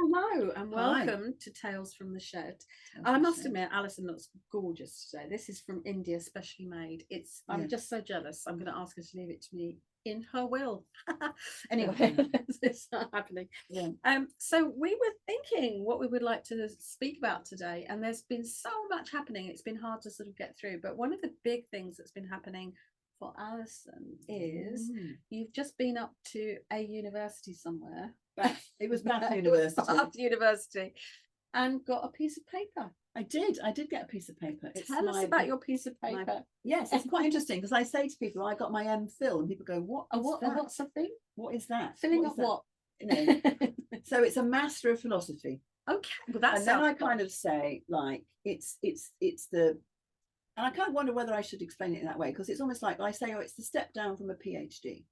Hello and Hi. welcome to Tales from the Shed. I must admit, Alison looks gorgeous today. This is from India, specially made. I'm just so jealous. I'm going to ask her to leave it to me in her will. Anyway, it's not happening. Yeah. So we were thinking what we would like to speak about today, and there's been so much happening. It's been hard to sort of get through. But one of the big things that's been happening for Alison is you've just been up to a university somewhere. It was Bath University. Bath University, and got a piece of paper. I did get a piece of paper. Tell us about your piece of paper. Yes, it's quite interesting because I say to people, I got my MPhil, and people go, what's the thing? What is that? Filling up what? You know, so it's a Master of Philosophy. Okay, well that's. And then I kind of say, like, it's the, and I kind of wonder whether I should explain it in that way, because it's almost like I say, oh, it's the step down from a PhD,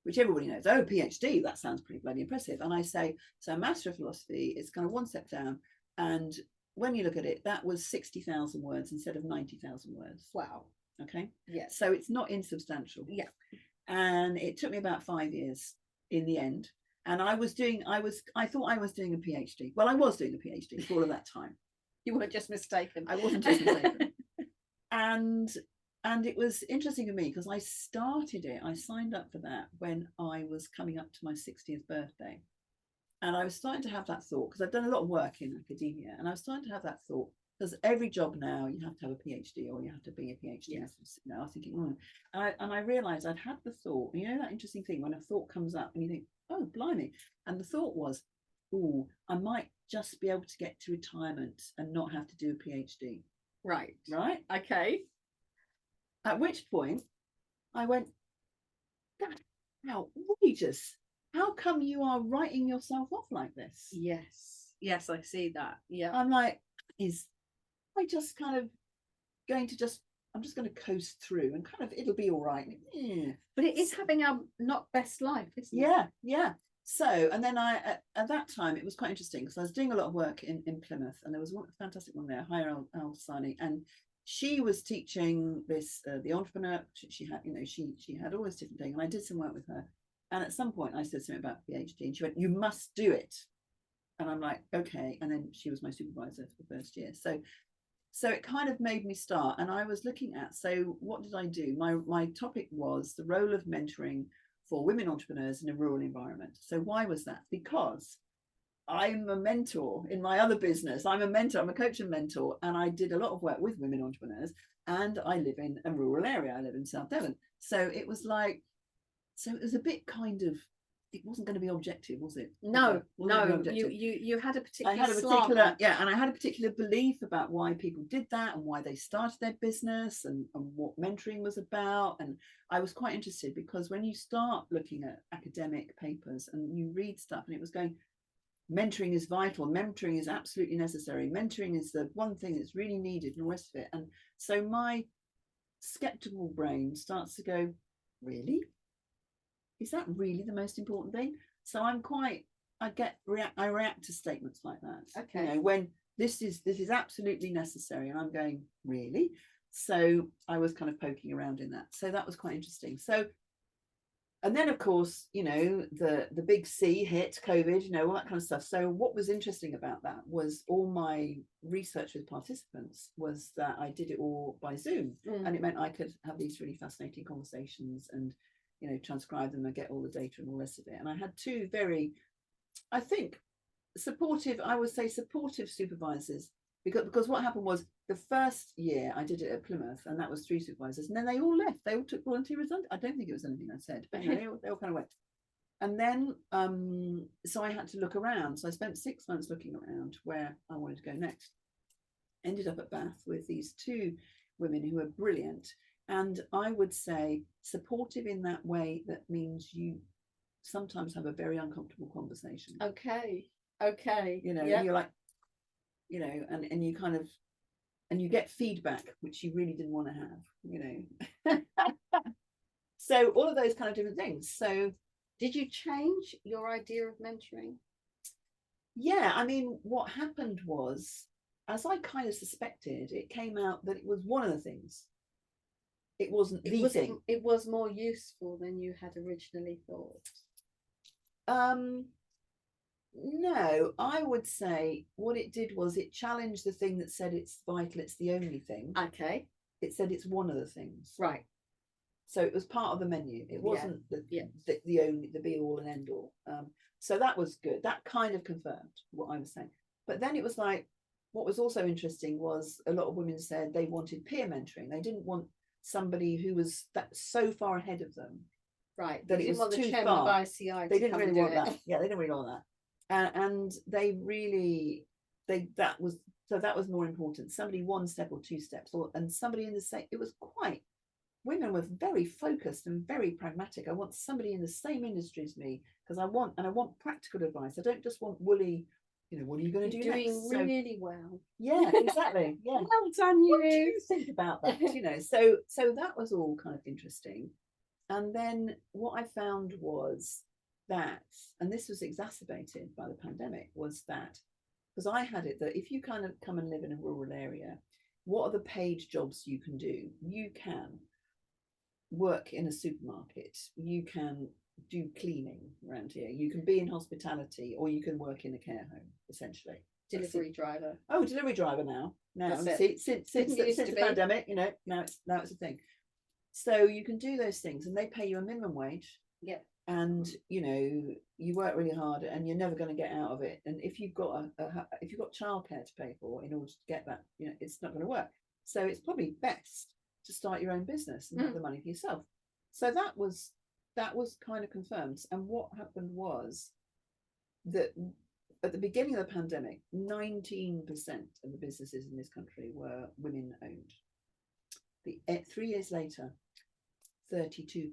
which everybody knows. Oh, PhD, that sounds pretty bloody impressive. And I say, so Master of Philosophy is kind of one step down. And when you look at it, that was 60,000 words instead of 90,000 words. Wow. Okay. Yeah. So it's not insubstantial. Yeah. And it took me about 5 years in the end. And I thought I was doing a PhD. Well, I was doing a PhD for all of that time. You weren't just mistaken. I wasn't just mistaken. And it was interesting to me because I signed up for that when I was coming up to my 60th birthday. And I was starting to have that thought, because I've done a lot of work in academia, and I was starting to have that thought, because every job now you have to have a PhD or you have to be a PhD. Yes. I was thinking, and I realized I'd had the thought, you know, that interesting thing when a thought comes up and you think, oh, blimey. And the thought was, oh, I might just be able to get to retirement and not have to do a PhD. Right. Okay. At which point I went, that's outrageous. How come you are writing yourself off like this? Yes, I see that. Yeah. I'm like, is I just kind of going to I'm just going to coast through and kind of, it'll be all right. Yeah. But it is having a not best life, isn't it? Yeah. So, and then at that time, it was quite interesting because I was doing a lot of work in Plymouth, and there was one fantastic one there, Hire Al-Sani, and she was teaching this, the entrepreneur. She had, you know, she had all this different thing, and I did some work with her. And at some point I said something about PhD, and she went, you must do it. And I'm like, okay. And then she was my supervisor for the first year. So it kind of made me start. And I was looking at, so what did I do? My topic was the role of mentoring for women entrepreneurs in a rural environment. So why was that? Because I'm a mentor in my other business. I'm a coach and mentor. And I did a lot of work with women entrepreneurs. And I live in a rural area. I live in South Devon. So it was like, so it was a bit kind of, it wasn't going to be objective, was it? No. You had a particular. I had a particular, and I had a particular belief about why people did that and why they started their business and what mentoring was about. And I was quite interested because when you start looking at academic papers and you read stuff, and it was going, mentoring is vital, mentoring is absolutely necessary, mentoring is the one thing that's really needed, and the rest of it. And so my skeptical brain starts to go, really? Is that really the most important thing? So I react to statements like that. Okay. You know, when this is absolutely necessary, and I'm going, really? So I was kind of poking around in that. So that was quite interesting. So, and then of course, you know, the big C hit, COVID, you know, all that kind of stuff. So what was interesting about that was all my research with participants was that I did it all by Zoom, and it meant I could have these really fascinating conversations and, you know, transcribe them and get all the data and all the rest of it. And I had two very, I think, supportive supervisors, because what happened was the first year I did it at Plymouth, and that was 3 supervisors, and then they all left. They all took voluntary redundancy. I don't think it was anything I said, but you know, they all kind of went. And then, so I had to look around. So I spent 6 months looking around where I wanted to go next. Ended up at Bath with these 2 women who were brilliant. And I would say supportive in that way that means you sometimes have a very uncomfortable conversation. Okay. You know, you're like, you know, and you kind of, and you get feedback, which you really didn't want to have, you know. So all of those kind of different things. So did you change your idea of mentoring? Yeah, I mean, what happened was, as I kind of suspected, it came out that it was one of the things. It wasn't the thing. It was more useful than you had originally thought. No, I would say what it did was it challenged the thing that said it's vital, it's the only thing. Okay. It said it's one of the things. Right. So it was part of the menu. It wasn't Yeah. the only, the be all and end all. So that was good. That kind of confirmed what I was saying. But then it was like, what was also interesting was a lot of women said they wanted peer mentoring. They didn't want somebody who was that so far ahead of them. Right. That it was the too chairman far. of ICI. They didn't really want that. Yeah, they didn't really want that. And they really, that was more important. Somebody one step or two steps, and somebody in the same. It was quite. Women were very focused and very pragmatic. I want somebody in the same industry as me because I want practical advice. I don't just want woolly. What are you going to do next? Doing really well. Yeah, exactly. Yeah. Well done, you. What do you think about that? So that was all kind of interesting. And then what I found was that, and this was exacerbated by the pandemic, was that because I had it that if you kind of come and live in a rural area, what are the paid jobs you can do? You can work in a supermarket, you can do cleaning around here, you can be in hospitality, or you can work in a care home, essentially. Delivery driver. Oh, delivery driver now. Since the pandemic, now it's a thing. So you can do those things, and they pay you a minimum wage. Yeah. And you work really hard, and you're never going to get out of it. And if you've got childcare to pay for in order to get that, it's not going to work. So it's probably best to start your own business and have the money for yourself. So that was kind of confirmed. And what happened was that at the beginning of the pandemic, 19% of the businesses in this country were women owned. 3 years later, 32%.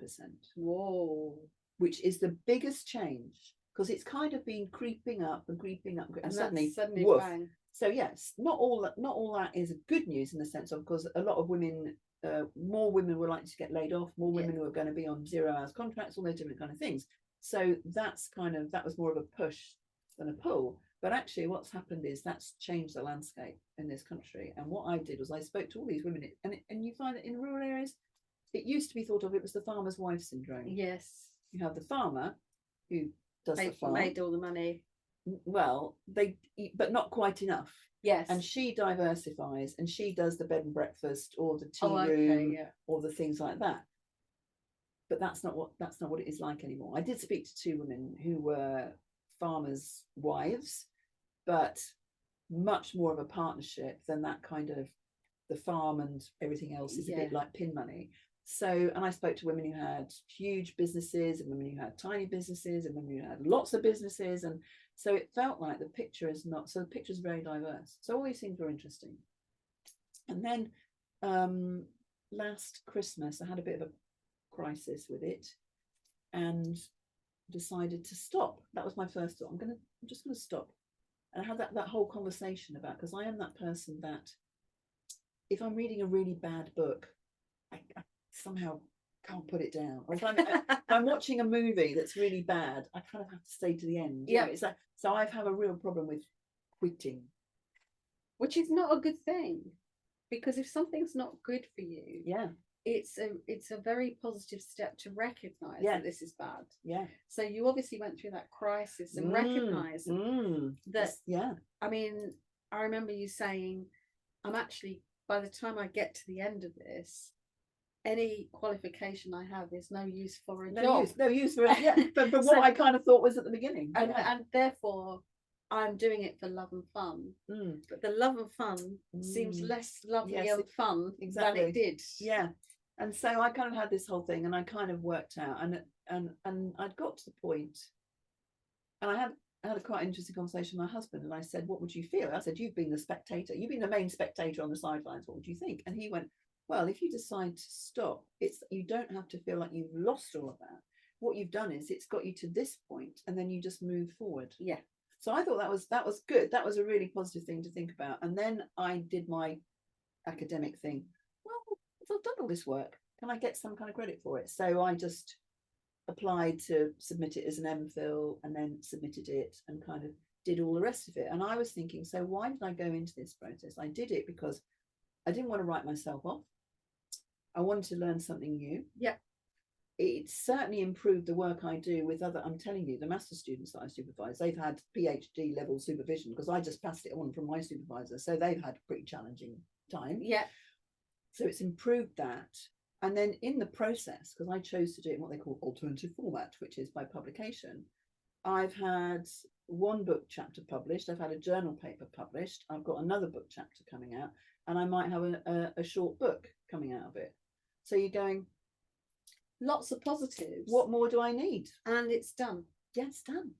Whoa. Which is the biggest change, because it's kind of been creeping up, and suddenly woof. Bang. So yes, not all that is good news in the sense of, because a lot of women, more women were likely to get laid off, more women who are going to be on 0 hours contracts, all those different kind of things. So that was more of a push than a pull. But actually what's happened is that's changed the landscape in this country. And what I did was I spoke to all these women, and you find that in rural areas, it used to be thought of, it was the farmer's wife syndrome. Yes. You have the farmer who does the farm. Made all the money. Well, but not quite enough. Yes. And she diversifies, and she does the bed and breakfast, or the tea room, or the things like that. But that's not what it is like anymore. I did speak to 2 women who were farmers' wives, but much more of a partnership than that kind of, the farm and everything else is a bit like pin money. So, and I spoke to women who had huge businesses, and women who had tiny businesses, and women who had lots of businesses. And so it felt like the picture is very diverse. So all these things were interesting. And then last Christmas, I had a bit of a crisis with it and decided to stop. That was my first thought. I'm just going to stop. And I had that whole conversation about, because I am that person that if I'm reading a really bad book, I somehow can't put it down. Or if I'm watching a movie that's really bad, I kind of have to stay to the end. Yeah. So I have a real problem with quitting. Which is not a good thing, because if something's not good for you, it's a very positive step to recognize that this is bad. Yeah. So you obviously went through that crisis and recognized that. Yeah. I mean, I remember you saying, I'm actually, by the time I get to the end of this, any qualification I have is no use for a job. No use for it. Yeah. But what I kind of thought was at the beginning. And therefore I'm doing it for love and fun. But the love and fun seems less lovely and fun than it did. Yeah. And so I kind of had this whole thing, and I kind of worked out, and I'd got to the point, and I had a quite interesting conversation with my husband, and I said, what would you feel? I said, you've been the spectator, you've been the main spectator on the sidelines, what would you think? And he went, well, if you decide to stop, you don't have to feel like you've lost all of that. What you've done is it's got you to this point, and then you just move forward. Yeah. So I thought that was good. That was a really positive thing to think about. And then I did my academic thing. Well, if I've done all this work, can I get some kind of credit for it? So I just applied to submit it as an MPhil, and then submitted it, and kind of did all the rest of it. And I was thinking, so why did I go into this process? I did it because I didn't want to write myself off. I wanted to learn something new. Yeah. it's certainly improved the work I do with other, I'm telling you, the master students that I supervise, they've had PhD level supervision because I just passed it on from my supervisor. So they've had a pretty challenging time. Yeah. So it's improved that. And then in the process, because I chose to do it in what they call alternative format, which is by publication, I've had one book chapter published, I've had a journal paper published, I've got another book chapter coming out, and I might have a short book coming out of it. So you're going, lots of positives. what more do I need? And it's done. Yeah, it's done.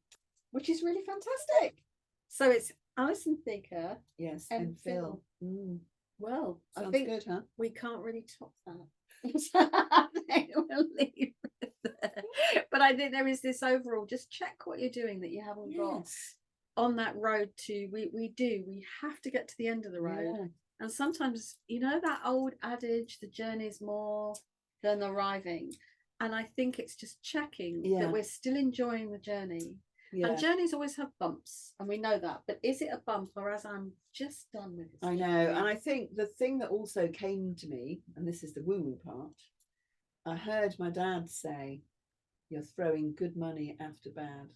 Which is really fantastic. So it's Alison Theaker. Yes, MPhil. MPhil. Well, Sounds I think good, huh? we can't really top that. We'll leave it there. But I think there is this overall, just check what you're doing that you haven't got on that road to, we have to get to the end of the road. Yeah. And sometimes, you know, that old adage, the journey's more than arriving. And I think it's just checking that we're still enjoying the journey. Yeah. And journeys always have bumps, and we know that. But is it a bump, or as I'm just done with this? I know. And I think the thing that also came to me, and this is the woo-woo part, I heard my dad say, you're throwing good money after bad.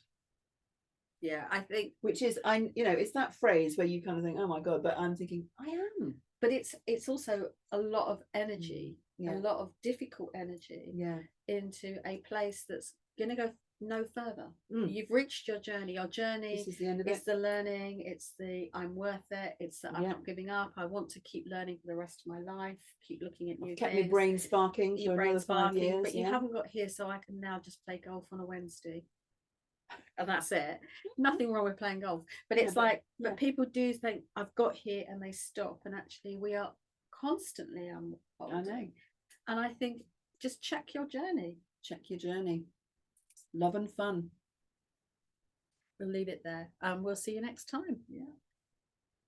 Yeah, I think, which is, it's that phrase where you kind of think, oh my God, but I'm thinking, I am. But it's also a lot of energy, a lot of difficult energy into a place that's going to go no further. You've reached your journey. Your journey, this is the end of it's the learning, it's the I'm worth it, it's the I'm not giving up, I want to keep learning for the rest of my life, keep looking at new kept things. my brain sparking for another 5 years, but you haven't got here, so I can now just play golf on a Wednesday, and that's it. Nothing wrong with playing golf, but it's but people do think I've got here and they stop, and actually we are constantly unfolding. I know. And I think just check your journey. Love and fun. We'll leave it there, and we'll see you next time.